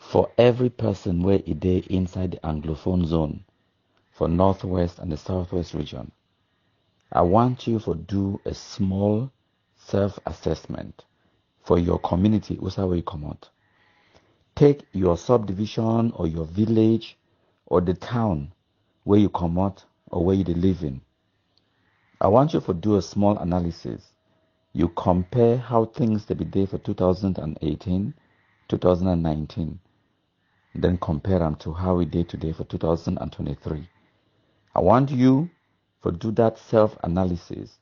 For every person where it is inside the Anglophone zone, for Northwest and the Southwest region, I want you to do a small self-assessment for your community, where you come out. Take your subdivision or your village or the town where you come out or where you live in. I want you to do a small analysis. You compare how things they be there for 2018, 2019, then compare them to how we did today for 2023. I want you to do that self-analysis,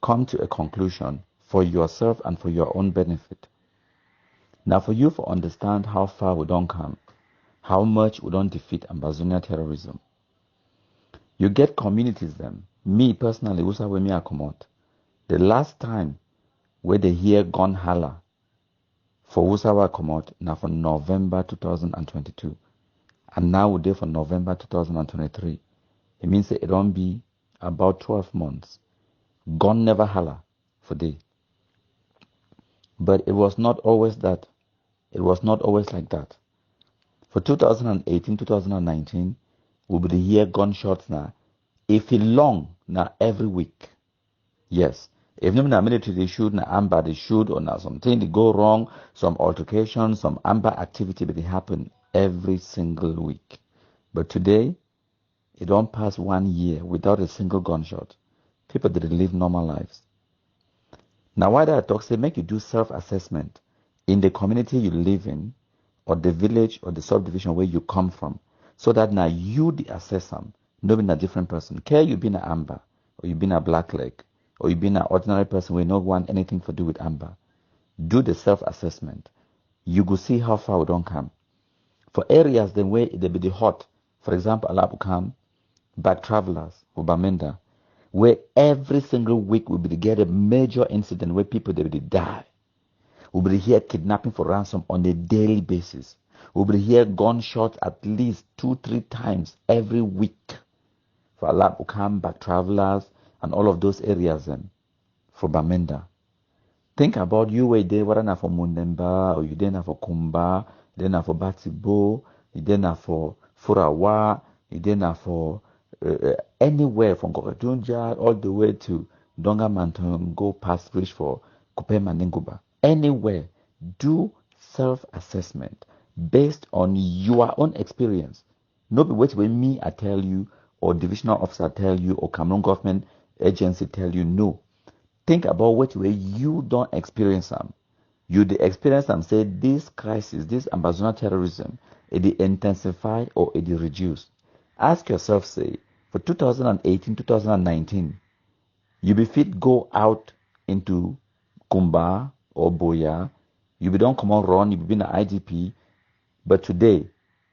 come to a conclusion for yourself and for your own benefit. Now for you to understand how far we don't come, how much we don't defeat Ambazonia terrorism. You get communities them. Me personally, usa we me accommodate. The last time where they hear gun holler for Usawa Komot now for November 2022. And now we're there for November 2023. It means that it don't be about 12 months. Gun never holler for day. But it was not always that. It was not always like that. For 2018, 2019, we will hear gunshots now. If it long now every week. Yes. If no military they shoot, na Amba they shoot, or now something they go wrong, some altercation, some Amba activity, but they happen every single week. But today, it don't pass 1 year without a single gunshot. People didn't live normal lives. Now why that I talk, say make you do self-assessment in the community you live in, or the village or the subdivision where you come from, so that now you the assessor, not being a different person. Care you been an Amba, or you been a black leg, or you been an ordinary person we not want anything to do with Amba. Do the self-assessment. You go see how far we don't come. For areas the way they be the hot, for example, Alabukam, back travelers, Ubamenda, where every single week we be get a major incident where people they will die. We will hear kidnapping for ransom on a daily basis. We will hear gunshots at least 2-3 times every week. For Alabukam, back travelers, and all of those areas for Bamenda. Think about you were there, whether not for Mundemba, or you there for Kumba, then for Batibo, you there for Furawa, you there for anywhere from Kokatunja all the way to Donga Manton, go past bridge for Kupema Ninguba. Anywhere, do self-assessment based on your own experience. Not be wait when me I tell you, or divisional officer tell you, or Cameroon government agency tell you. No. Think about what way you don't experience them. You the experience them say this crisis, this Ambazonia terrorism, it intensified or it reduced. Ask yourself, say, for 2018, 2019, you be fit go out into Kumba or Boya, you be don't come on run, you be in an IDP, but today,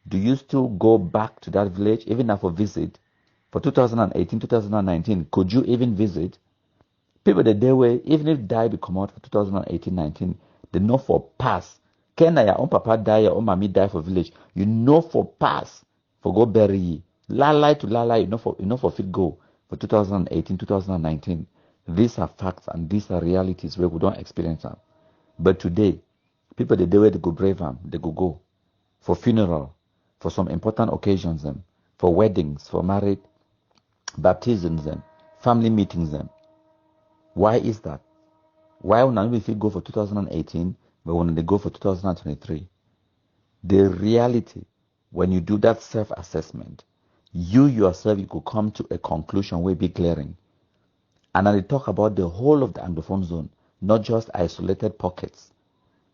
do you still go back to that village, even after visit? For 2018, 2019, could you even visit? People that they were, even if die be come out for 2018, 19, they know for pass. Can your own papa die, your own mommy die for village? You know for pass for go bury ye. Lalai to lalai, you know for fit go for 2018, 2019. These are facts and these are realities where we don't experience them. But today, people that they were they go brave them, they go for funeral, for some important occasions for weddings, for marriage, baptisms family meetings Why is that? Why when if you go for 2018, but when they go for 2023? The reality, when you do that self-assessment, you yourself you could come to a conclusion will be clearing. And I talk about the whole of the Anglophone zone, not just isolated pockets.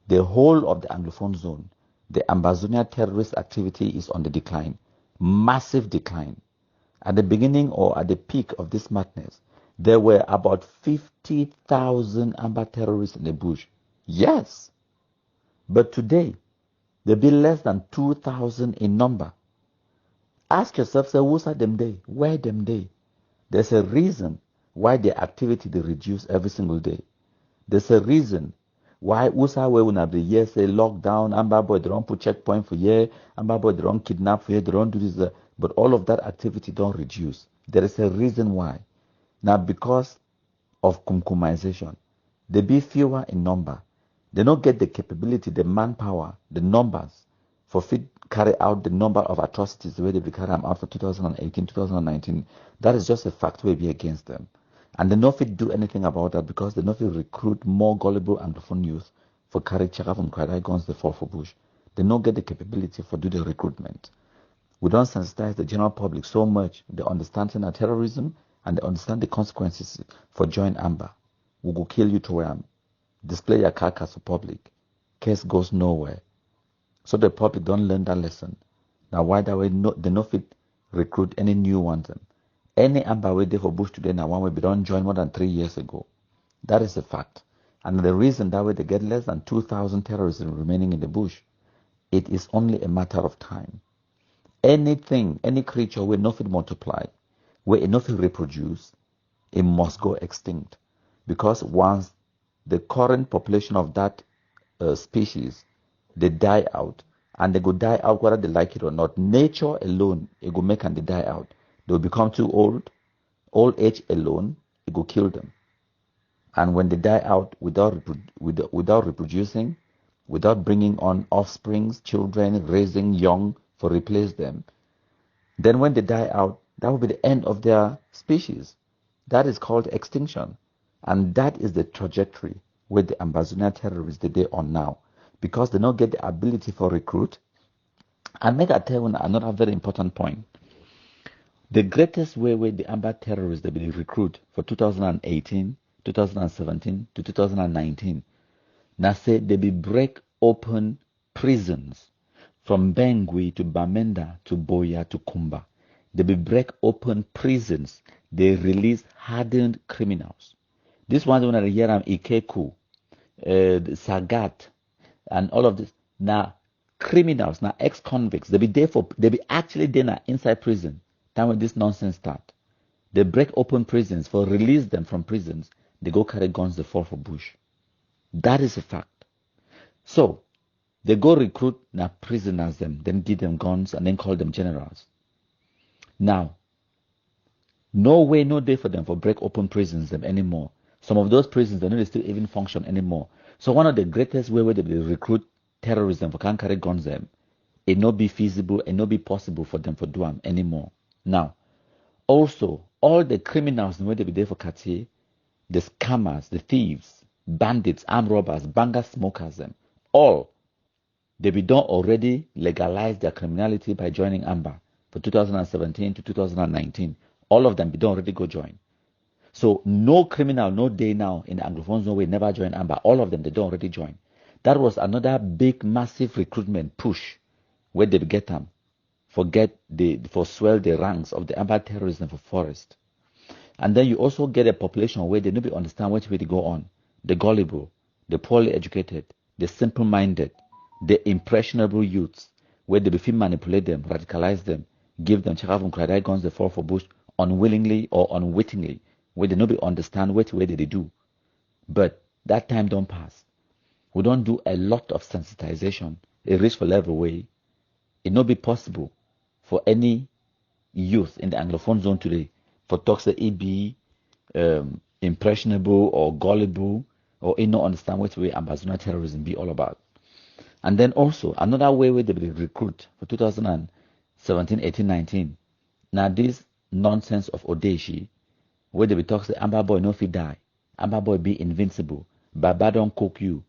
The whole of the Anglophone zone, the Ambazonia terrorist activity is on the decline, massive decline. At the beginning or at the peak of this madness, there were about 50,000 Amba terrorists in the bush. Yes. But today, there be less than 2,000 in number. Ask yourself, say, who's at them day? Where them day? There's a reason why the activity they reduce every single day. There's a reason why USA will not be here say lockdown, Amba boy, they don't put checkpoint for here, Amba boy, they don't kidnap for here, they don't do this, but all of that activity don't reduce. There is a reason why. Now because of kumkumization, they be fewer in number. They don't get the capability, the manpower, the numbers for fit carry out the number of atrocities the way they carry them out for 2018, 2019, that is just a fact will be against them. And they no fit do anything about that because they no fit recruit more gullible Anglophone youth for carry chaka from credit guns they fall for bush. They no get the capability for do the recruitment. We don't sensitize the general public so much, they understand terrorism and they understand the consequences for join Amba. We go kill you to where display your carcass for public. Case goes nowhere. So the public don't learn that lesson. Now why that way they no fit recruit any new ones. Any Amba way there for bush today now one way they don't join more than 3 years ago. That is a fact. And the reason that way they get less than 2,000 terrorists remaining in the bush, it is only a matter of time. Anything, any creature will not fit multiply, will not fit reproduce, it must go extinct. Because once the current population of that species, they die out, and they go die out whether they like it or not. Nature alone, it go make and they die out. They will become too old. Old age alone, it go kill them. And when they die out without reproducing, without bringing on offsprings, children, raising young for replace them, then when they die out, that will be the end of their species. That is called extinction. And that is the trajectory where the Ambazonia terrorists they on now. Because they don't get the ability for recruit. And make I tell you another very important point. The greatest way where the Amba terrorists they will recruit for 2018, 2017 to 2019. Now say they will break open prisons from Bangui to Bamenda to Boya to Kumba. They will break open prisons. They release hardened criminals. This one when I hear them Ikeku, Sagat, and all of this. Now criminals, now ex-convicts, they be actually there inside prison. Time when this nonsense start. They break open prisons for release them from prisons. They go carry guns, they fall for bush. That is a fact. So they go recruit now prisoners them, then give them guns and then call them generals. Now, no way, no day for them for break open prisons them anymore. Some of those prisons, they don't still even function anymore. So one of the greatest way where they will recruit terrorism for can't carry guns them, it not be feasible, it not be possible for them for do them anymore. Now, also, all the criminals where they be there for Cartier, the scammers, the thieves, bandits, armed robbers, banger smokers, them, all, they be done already legalize their criminality by joining Amba for 2017 to 2019. All of them be done already go join. So no criminal, no day now in the Anglophones no way never join Amba. All of them they don't already join. That was another big massive recruitment push where they get them for swell the ranks of the Amba terrorism for forest. And then you also get a population where they don't understand which way to go on. The gullible, the poorly educated, the simple-minded, the impressionable youths, where they feel manipulate them, radicalize them, give them check guns, they fall for bush unwillingly or unwittingly, where they don't understand which way they do. But that time don't pass. We don't do a lot of sensitization. It reach for level way. It not be possible for any youth in the Anglophone zone today for talks that it be impressionable or gullible or it not understand which way Ambazonia terrorism be all about. And then also another way where they will recruit for 2017, 18, 19. Now this nonsense of Odeshi, where they will talk say Amba boy no fit die, Amba boy be invincible, Baba don't cook you,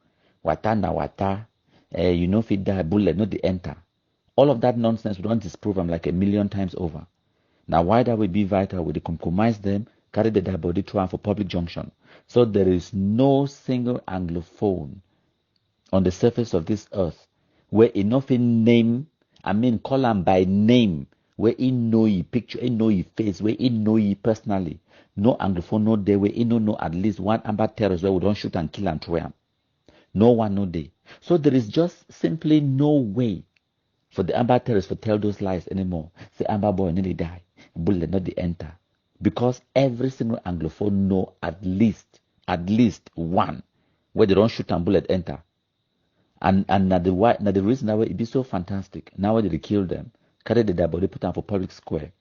wata na wata, you no fit die, bullet not the enter. All of that nonsense we don't disprove them like a million times over. Now why that will be vital? We compromise them, carry the dead body to for public junction. So there is no single Anglophone on the surface of this earth where enough in name, call him by name, where he know he picture, he know he face, where he know he personally. No Anglophone no day where he know at least one Amba terrorist where we don't shoot and kill and throw him. No one no day. So there is just simply no way for the Amba terrorists to tell those lies anymore. Say Amba boy nearly die, bullet not the enter. Because every single Anglophone know at least one where they don't shoot and bullet enter. And now the reason that it be so fantastic, now they kill them, carry the dead body, put them for public square.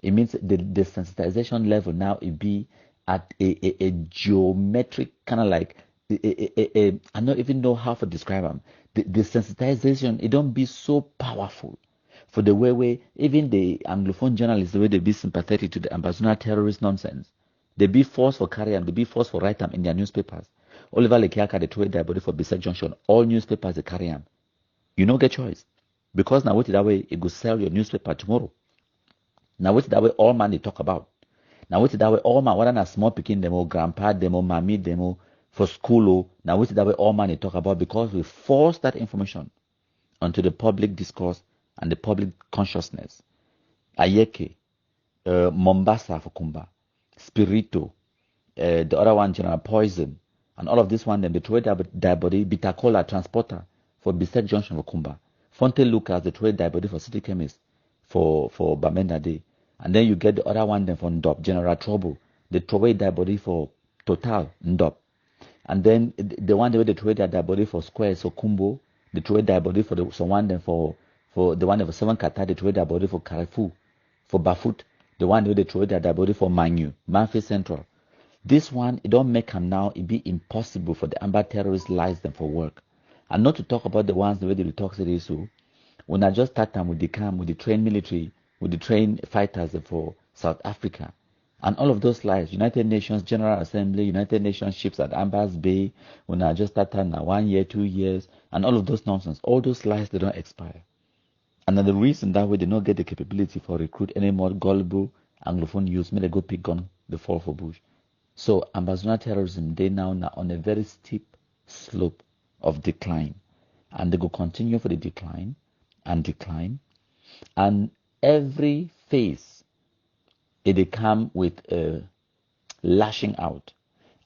It means the sensitization level now it be at a geometric kind of like I don't even know how to describe them. The sensitization, it don't be so powerful for the way even the Anglophone journalists, the way they be sympathetic to the Ambazonia terrorist nonsense. They be forced for carry them, they be forced for write them in their newspapers. Oliver Lekiaka, they trade their body for Bissett Junction. All newspapers, they carry them. You no get choice. Because now, wait that way, it go sell your newspaper tomorrow. Now, wait that way, all man they talk about. Now, wait that way, all man, whether na small picking demo, grandpa demo, mommy demo, for school, now wait that way, all man they talk about because we force that information onto the public discourse and the public consciousness. Ayeke, Mombasa for Kumba, Spirito, the other one, General Poison, and all of this one, then they trade their body, Bitacola transporter for Bissett Junction for Kumba. Fonte Lucas, they trade their body for City Chemist for Bamenda Day. And then you get the other one then for Ndop, General Trouble. They trade their body for Total, Ndop. And then the one they trade their body for Square, so Kumbo. They trade their body for the someone then for the one for 7 Qatar, they trade their body for Carrefour, for Bafut. The one they trade their body for Manu, Manfi Central. This one, it don't make them now, it be impossible for the Amba terrorists lies them for work. And not to talk about the ones the way they talk to this, so when I just start time with the camp, with the trained military, with the trained fighters for South Africa, and all of those lies, United Nations General Assembly, United Nations ships at Ambas Bay, when I just start time now 1 year, 2 years, and all of those nonsense, all those lies, they don't expire. And then the reason that way they don't get the capability for recruit any more gullible Anglophone youths, may they go pick gun, they fall for bush. So Ambazonia terrorism, they now on a very steep slope of decline. And they go continue for the decline and decline. And every phase, it come with a lashing out.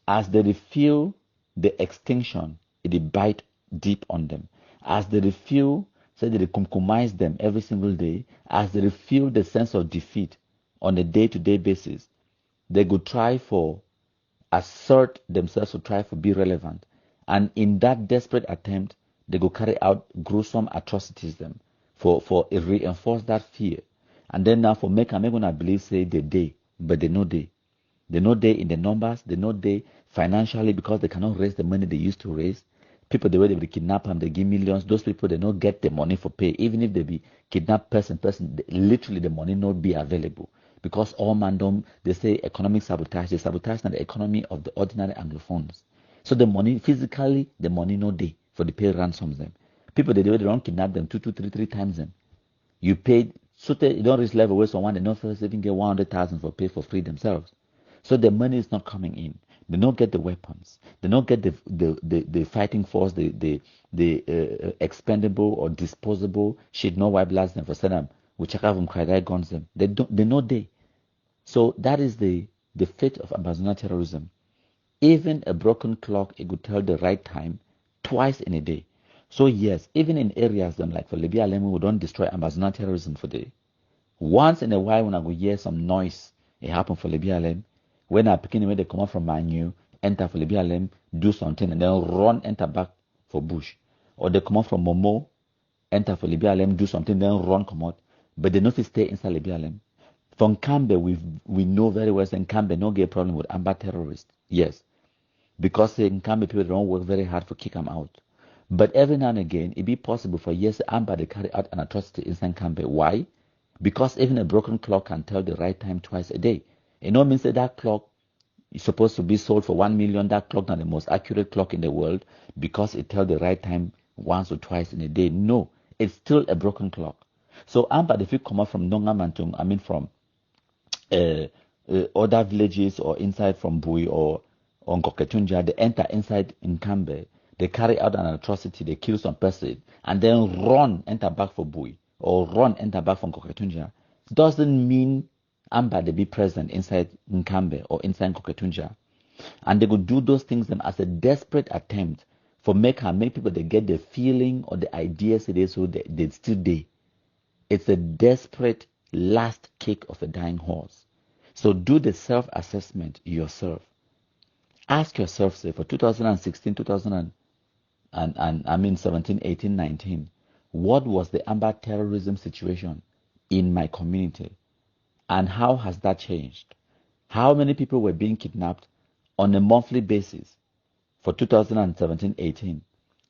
As they feel the extinction, it bite deep on them. As they feel, say they compromise them every single day, as they feel the sense of defeat on a day-to-day basis, they go try for assert themselves to try to be relevant. And in that desperate attempt, they go carry out gruesome atrocities them for reinforce that fear. And then now for make gonna believe say they day, but they know they. They know they in the numbers, they know they financially because they cannot raise the money they used to raise. People the way they kidnap them, they give millions. Those people they don't get the money for pay. Even if they be kidnapped person, literally the money not be available. Because all man don't, they say economic sabotage. They sabotage the economy of the ordinary Anglophones. So the money, physically, the money no day for the pay ransoms them. People they don't kidnap them 2, 3 times them. You paid, so you don't reach level where someone they don't first even get 100,000 for pay for free themselves. So the money is not coming in. They don't get the weapons. They don't get the fighting force, the expendable or disposable shit. No white blast them for them. We check out from guns them. They know they. So that is the fate of Ambazonia terrorism. Even a broken clock, it could tell the right time twice in a day. So yes, even in areas them like for Libya, we don't destroy Ambazonia terrorism for day. Once in a while, when I go hear some noise, it happen for Libya, when I picking when they come out from Manu, enter for Libya, do something, and then run, enter back for bush. Or they come out from Momo, enter for Libya, do something, then run, come out. But they not stay inside Libya. From Cambe, we know very well that Cambe no get problem with Amba Terrorists. Yes. Because in Cambe people don't work very hard to kick them out. But every now and again, it be possible for yes, Amba to carry out an atrocity inside Cambe. Why? Because even a broken clock can tell the right time twice a day. It no means that clock is supposed to be sold for 1 million. That clock not the most accurate clock in the world because it tells the right time once or twice in a day. No, it's still a broken clock. So Amba, if you come out from Nongamantung, I mean from other villages or inside from Bui or Ngoketunja, they enter inside Nkambe, they carry out an atrocity, they kill some person, and then run, enter back for Bui, or run, enter back from Ngoketunja. Doesn't mean Amba they be present inside Nkambe or inside Ngoketunja. And they could do those things them as a desperate attempt for make people they get the feeling or the idea so they still day. It's a desperate last kick of a dying horse. So do the self-assessment yourself. Ask yourself, say, for 2016, 17, 18, 19, what was the Amba terrorism situation in my community? And how has that changed? How many people were being kidnapped on a monthly basis for 2017, 18?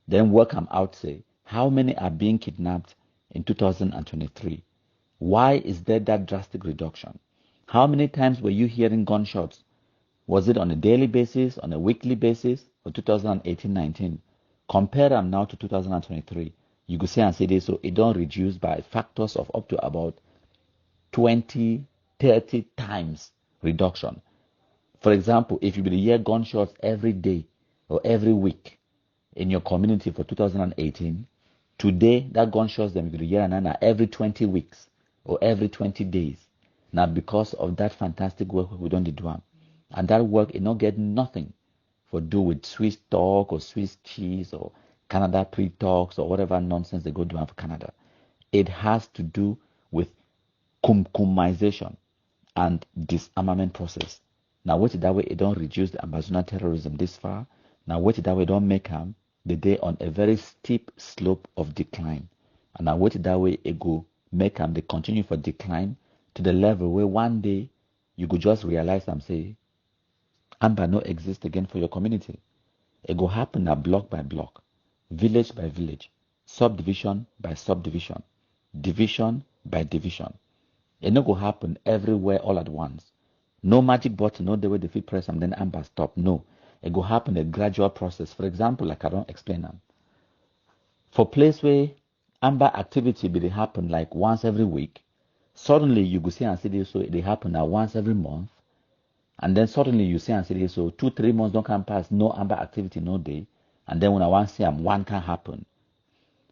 Then work them out, say, How many are being kidnapped in 2023? Why is there that drastic reduction? How many times were you hearing gunshots? Was it on a daily basis, on a weekly basis for 2018-19? Compare them now to 2023. You could say and say this, so it don't reduce by factors of up to about 20, 30 times reduction. For example, if you hear gunshots every day or every week in your community for 2018, today that gunshots them you hear every 20 weeks or every 20 days. Now because of that fantastic work we don't do, and that work is not getting nothing for do with Swiss talk or Swiss cheese or Canada pre-talks or whatever nonsense they go do for Canada. It has to do with kumkumization and disarmament process. Now wait that way it don't reduce the Ambazonia terrorism this far. Now wait that way it don't make them the day on a very steep slope of decline. And now wait that way it go make them they continue for decline to the level where one day you could just realize and say Amba no exist again for your community. It go happen a block by block, village by village, subdivision by subdivision, division by division. It no go happen everywhere all at once. No magic button, no the way they fit press and then Amba stop. No. It go happen a gradual process. For example, like I don't explain them. For place where Amba activity be they happen like once every week, suddenly you go see and see this so they happen now once every month. And then suddenly you see and see this so 2-3 months don't come past, no Amba activity, no day. And then when I want to see one can happen.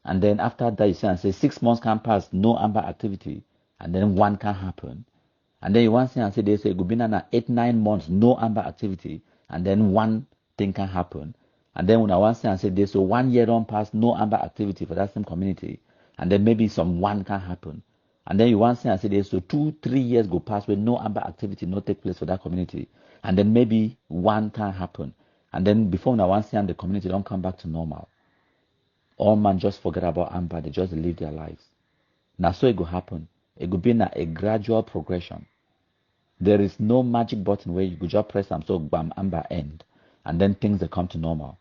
And then after that you see and say 6 months can pass, no Amba activity. And then one can happen. And then you want to see and say they say it could be 8-9 months, no Amba activity. And then one thing can happen. And then when I want to say and say this, so 1 year don't pass, no Amba activity for that same community. And then maybe some one can happen. And then you want to say and say this, so 2-3 years go past where no Amba activity no take place for that community. And then maybe one can happen. And then before when I want to say and the community don't come back to normal. All man just forget about Amba, they just live their lives. Now so it go happen. It could be a gradual progression. There is no magic button where you could just press and so bam, Amba end. And then things that come to normal.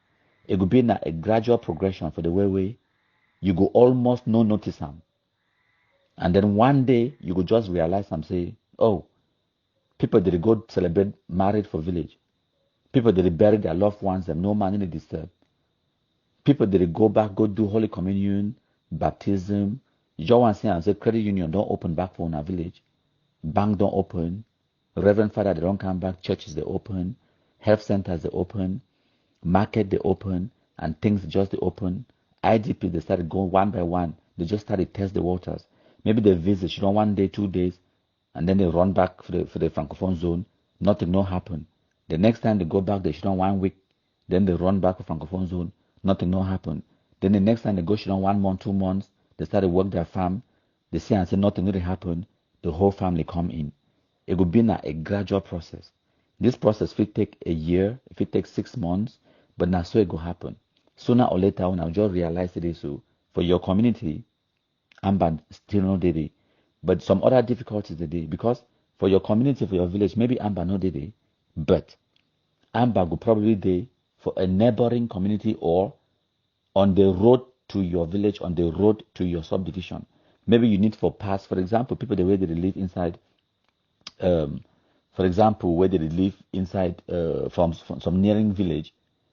It could be a gradual progression for the way you go almost no notice them. And then one day you could just realize and say, oh, people did go celebrate married for village. People did bury their loved ones, them no man in the disturb. People did go back, go do Holy Communion, baptism. You just want to say and say credit union don't open back for our village. Bank don't open. Reverend Father, they don't come back. Churches, they open. Health centers, they open. Market, they open. And things just they open. IDP, they started going one by one. They just started test the waters. Maybe they visit, 1 day, 2 days, and then they run back for the Francophone zone. Nothing no happen. The next time they go back, they 1 week. Then they run back to Francophone zone. Nothing no happen. Then the next time they go 1 month, 2 months, they start to work their farm. They see and say nothing really happen. The whole family come in. It would be a gradual process. This process will take a year, if it takes 6 months, but now so it will happen. Sooner or later, when I just realize it is so for your community, Amba still no did it. But some other difficulties today, because for your community, for your village, maybe Amba no did it, but Amba will probably be for a neighboring community or on the road to your village, on the road to your subdivision. Maybe you need for pass, for example, people the way they live inside, for example, where they live inside from some nearing village,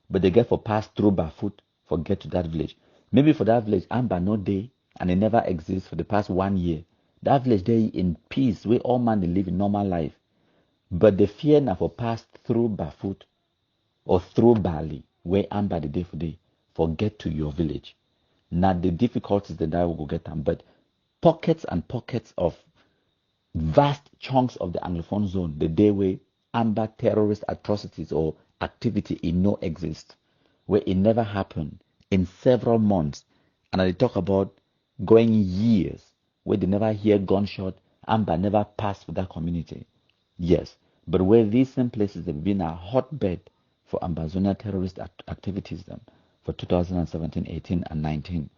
but they get for pass through by foot for get to that village. Maybe for that village, Amba no day and it never exists for the past 1 year. That village they in peace, where all man they live in normal life. But the fear now for pass through by foot or through Bali, where Amba the day for day, for get to your village. Now the difficulties that I will go get them, but pockets and pockets of vast chunks of the Anglophone zone, the day where Amba terrorist atrocities or activity in no exist, where it never happened in several months. And I talk about going years where they never hear gunshot, Amba never passed for that community. Yes, but where these same places have been a hotbed for Ambazonia terrorist activities then for 2017, 18, and 19.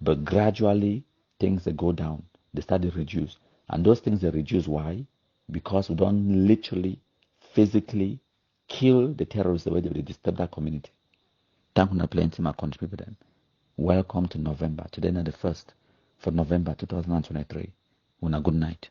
But gradually things they go down, they start to reduce. And those things they reduce, why? Because we don't literally, physically kill the terrorists the way they disturb that community. Thank you for playing to my country people then. Welcome to November. Today is the 1st for November 2023. Una good night.